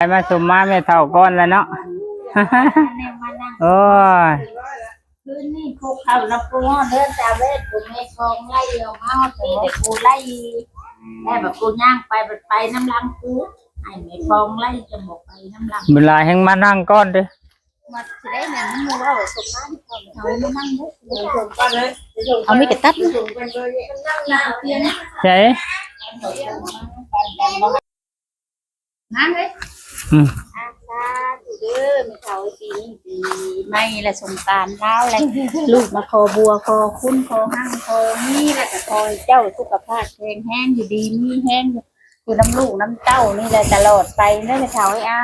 ไปมาสมมาไม่เท่าก้อนแล้วเนาะ โอ้ยคืนนี้พวกเขานับกูเดินจากเวทกูไม่คงไล่เอาเมาตีแต่กูไล่แม่แบบกูย่างไปน้ำลังกูไอ้ไม่คงไล่จะบอกไปน้ำลังเวลาแห่งมานั่งก้อนดิมาสิได้เนี่ยมันมัวว่าสมบ้านเขาไม่นั่งเลยเอาไม่กระตับใช่นั่งเลยอืมเด้อไม่เขาปีนี้ปีไม่ละสงการแล้วเลยลูกมาคอบัวคอคุ้นคอห้างคอนี่แหละแต่คอยเจ้าสุขภาพแข็งแห้งอยู่ดีมีแห้งคือน้ำลูกน้ำเต้านี่แหละตลอดไปเด้อไม่เขาไอ้อา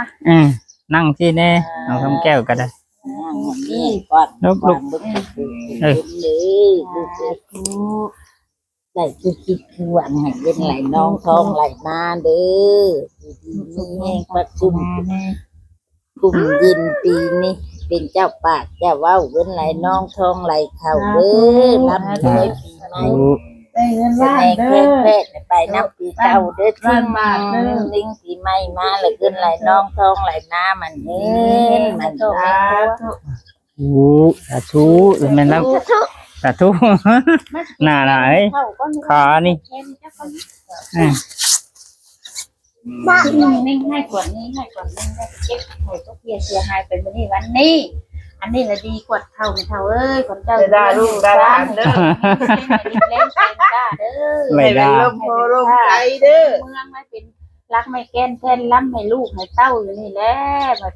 นั่งที่นี่เอาคำแก้วก็ได้นี่ก่อนลุกเอ้ยได้คิดคือหวังให้เป็นไหลน้องทองไหลมาเด้อดีแห้งประชุมกลุ่มยินปีนี้เป็นเจ้าปากเจ้าว้าเว้นไหลน้องทองไหลเข่าเด้อรับด้วยปีใหม่ได้เงินล้านเด้อไปนับปีเก่าเด้อที่มาลิงปีใหม่มาเลยขึ้นไหลน้องทองไหลน้ามันเงินมันโตสาธุแม่นแล้วสาธุหน้าเอ้ยขานี่บ้านนิ่งให้กว่านี้ให้กว่านี้ได้เก็บหอยตัวเสียหายเป็นวันนี้อันนี้ละดีกว่าเท่าเท่าเอ้ยคนเจ้าได้ลูกได้หลานเด้อไม่ได้ลมโพลมใจเด้อเมืองไม่เป็นรักไม่แก้นแทนล้ำให้ลูกให้เต้าอยู่นี่แหละ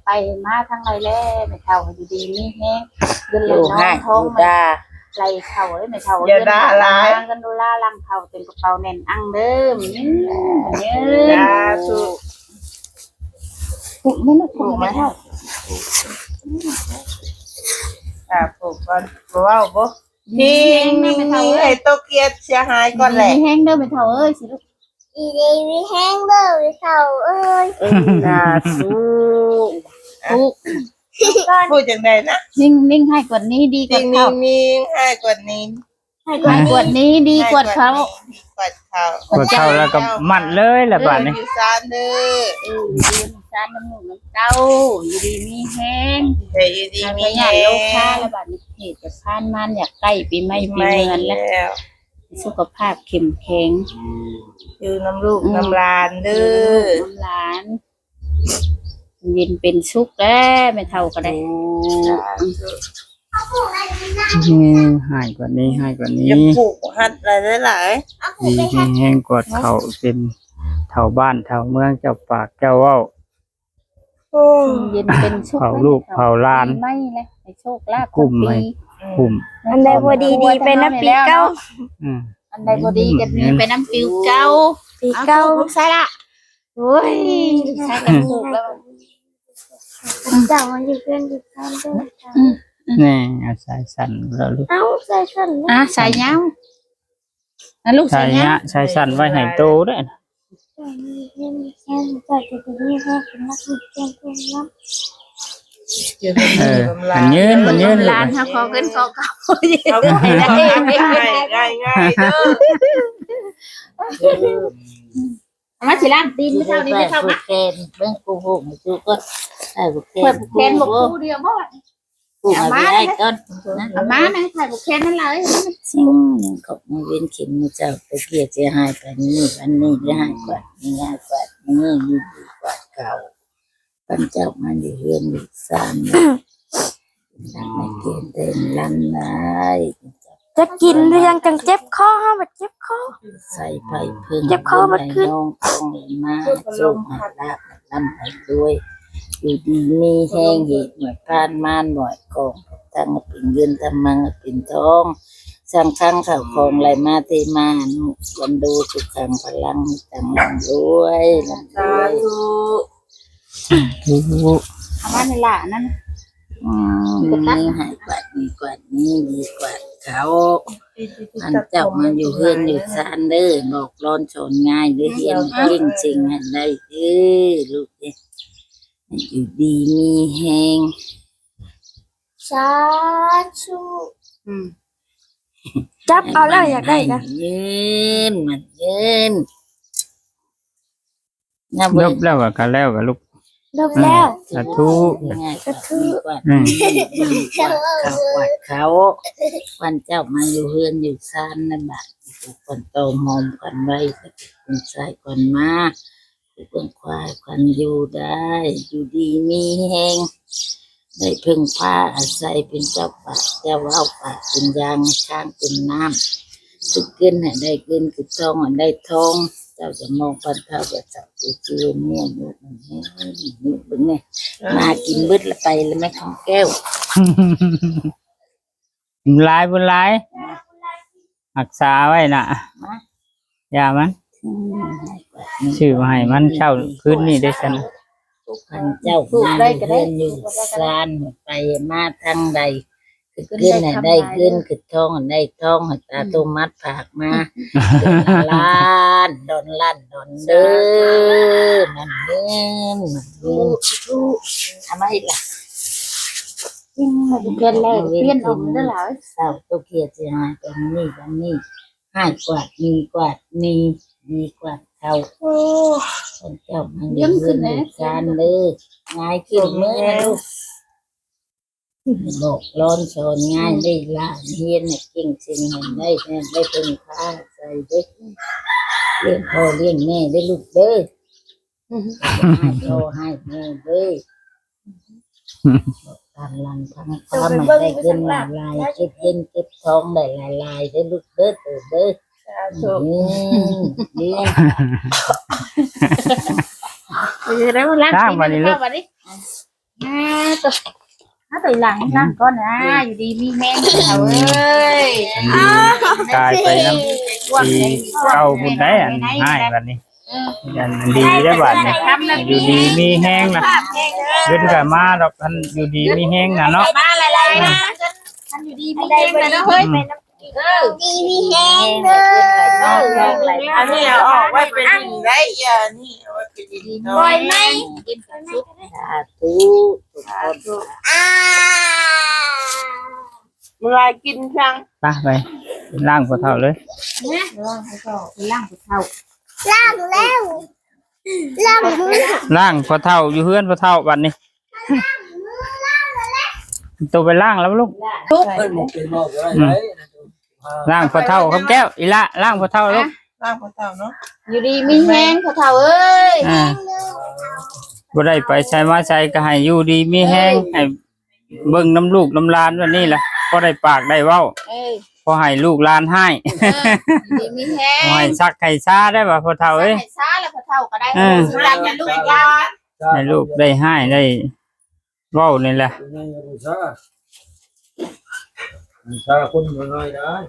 ไปมาทั้งไรแล้วไม่เท่าอยู่ดีนี่แห้งเดินเล่นน้องท้องมาไรเท่าเลยไม่เท่าเดินกันดูล่าลังเท่าเต็มกระเป๋าแน่นอังเด้อเนี่ยผูกไม่ลูกผูกไม่เท่าปลูกก่อนว้าวบ่ทิ้งไอ้โตเกียบเสียหายก่อนแหละแห้งเด้อไปเท่าเอ้ยสิลูกอีเดียแห้งเด้อไปเท่าเอ้ยพูดจังไดนะนิ่งให้กว่านี้ดีกว่าเขานิ่งให้กว่านี้ให้กว่านี้ดีกว่าเขากดเข้าแล้วก็มัดเลยละบาดนี้อยู่ซานเด้อซานน้ำหนุ่มน้ำเต้าอยู่ดีมีแห้งอยู่ดีมีแห้งโลค่าละบาดนี้เหตุจะพานมันอยากใกล้ปีใหม่ปีเงินแล้วสุขภาพเข้มแข็งอยู่น้ำลูกน้ำหลานเด้อน้ำหลานเย็นเป็นสุขแล้วไม่เท่าก็ได้หายกว่านี้จะปลูกหัดอะไรหลายดีแห้งกดเขาเป็นแถวบ้านแถวเมืองเจ้าปากเจ้าเว้าเย็นเป็นสุขเผาลูกเผาลานไม่เลยให้โชคลาภกลุ่มอันใดพอดีไปน้ำปีเก้าอันใดพอดีกันมีไปน้ำปีเก้าใช่ละโอ้ยใช่กันถูกแล้วเจ้ามันอยู่เพื่อนอยู่ข้างเด้อนี่สายสั่นแล้วลูกสายสั่นสายยาวลูกสายยาวสายสั่นไว้ให้โตด้วยมันยืนร้านเขาขอขึ้นขอเก่าเขาไม่ได้ง่ายเด้อมาสิร้านตีนไม่เท่านี้ไม่เท่านะแกนเรื่องกูหูกูก็ใส่บุกแคนบุกคู่เดียวบ่เอามาได้ก่อนเอามานะใส่บุกแคนนั่นเลยสิ่งนึงเขาไม่เว้นเข็มมือเจ้าไปเกี่ยจะหายไปนี่วันนี้จะหายกว่านี่หายกว่านี่ดีกว่าเก่าปันเจ้ามันอยู่เฮือนอยู่ซานไม่เกินเต็มลำนายจะกินหรือยังจังเจ็บคอแบบเจ็บคอใส่ไผ่พึ่งเจ็บคอมันขึ้นน้องต้องมาส่งหาลาบลำไปด้วยอยู่ดีมีแห้งเหตุหน่วยพานม่านหน่วยกองตั้งเป็นเงินทำมังเป็นทองสร้างครั้งข่าวของไหลมาเทมานุวันดูสุขังพลังตั้งลำด้วยลำด้วยเอามาในหลานนั่นนี่หายกว่านี้กว่านี้ดีกว่าเขาอันเจ้ามันอยู่เฮือนอยู่ซานเด้อบอกร้อนชนง่ายเด้อเฮียนเก่งจริงหันได้เด้อลูกเนี่ยอยู่ดีมีแหงสาธุจับเอาแล้วอยากได้นะมันยืนยบแล้วก็แล้วกับลูก ลบแล้ว สาธุ ง่ายๆก็ดีกว่า อืม ดีกว่าเขาวันเจ้ามาอยู่เฮือนอยู่ซานนั่นแหละคนโตหอมกันไว้คนใส่คนมาคนควายคนอยู่ได้อยู่ดีมีแหงได้พึ่งพาอาศัยเป็นเจ้าป่าเจ้าว่าวป่าเป็นยางช้างเป็นน้ำสุกินให้ได้กินคือทองให้ได้ทองเจ้าจะมองปันเท่ากับเจ้าจืดเนี่ยนุ๊กนี่นุ๊กเนี่ยมากินเบิดละไปแล้วไม่ของแก้ว หลายบุญหลายรักษาไว้น่ะอย่ามันชื่อมาให้มันเช่าคืนนี้ได้ซั่น พันเจ้ามาเพื่อนอยู่ซานไปมาทางใดคือขึ้นให้ได้ขึ้นคือท้องให้ได้ท้องให้ตาตุมัดผากมาล้านดอนล้านดอนเด้อมันเงินทำไมล่ะเพื่อนแรกเพื่อนอมได้หรอสาวตัวเกียรติหายเป็นนี่ให้กวาดมีกวาดมีกวาดเขาคนเจ้ามันยังขึ้นในการเลยง่ายขึ้นเมื่อลูกบอกร้อนสอนง่ายได้ละเฮียนเก่งจริงเห็นได้เป็นข้าใส่เด็กเลี้ยงพ่อเลี้ยงแม่ได้ลูกเด้อให้พ่อให้แม่เด้อทำลังทำความมันได้เงินลายเก็บเงินเก็บทองได้ลายได้ลูกเด้อเด้อนี่ แล้วล้าง สร้างวันนี้ลูก ตัวตัวหลังล้างก้อนนะอยู่ดีมีแห้งเขาเอ้ย กลายไปน้ำดีเก้าบุญได้อันให้บัดนี้อันดีได้บัดนี้อยู่ดีมีแห้งนะเพิ่นก็มาดอกอันอยู่ดีมีแห้งน่ะเนาะ มาอะไรนะท่านอยู่ดีมีแห้งเลยนะเฮ้ยดีมีแห้งเลย อันนี้เอาออกไว้เป็นไรอ่ะนี่เอาไว้เป็นดีๆ ปล่อยไหม สาธุทุกคน เมื่อไรกินช่าง ไปล่างพอเท่าเลย ล่างเขาล่างเท่า ล่างแล้วล่างมือ ล่างพอเท่าอยู่เฮือนพอเท่าบัดนี้ตัวไปล่างแล้วลูก ทุก ล่างพอเท่าครับแก้วอีละล่างพอเท่าลูก ล่างเขาเท่าเนาะอยู่ดีมีแห้งเขาเท่าเอ้ย บ่ได้ไปใช้มาใช้ก็ให้อยู่ดีมีแห้งให้เบิ่งน้ำลูกน้ำหลานวันนี้แหละพอได้ปากได้เว้าพอให้ลูกหลานให้ ดีมีแห้ง พอให้ซักให้ซาได้ป่ะพอเท่าเอ้ย ให้ซาแล้วเขาเท่าก็ได้สุดาจะลูกยา ให้ลูกได้ให้ได้เว้านี่แหละ Sao con người ơi đấy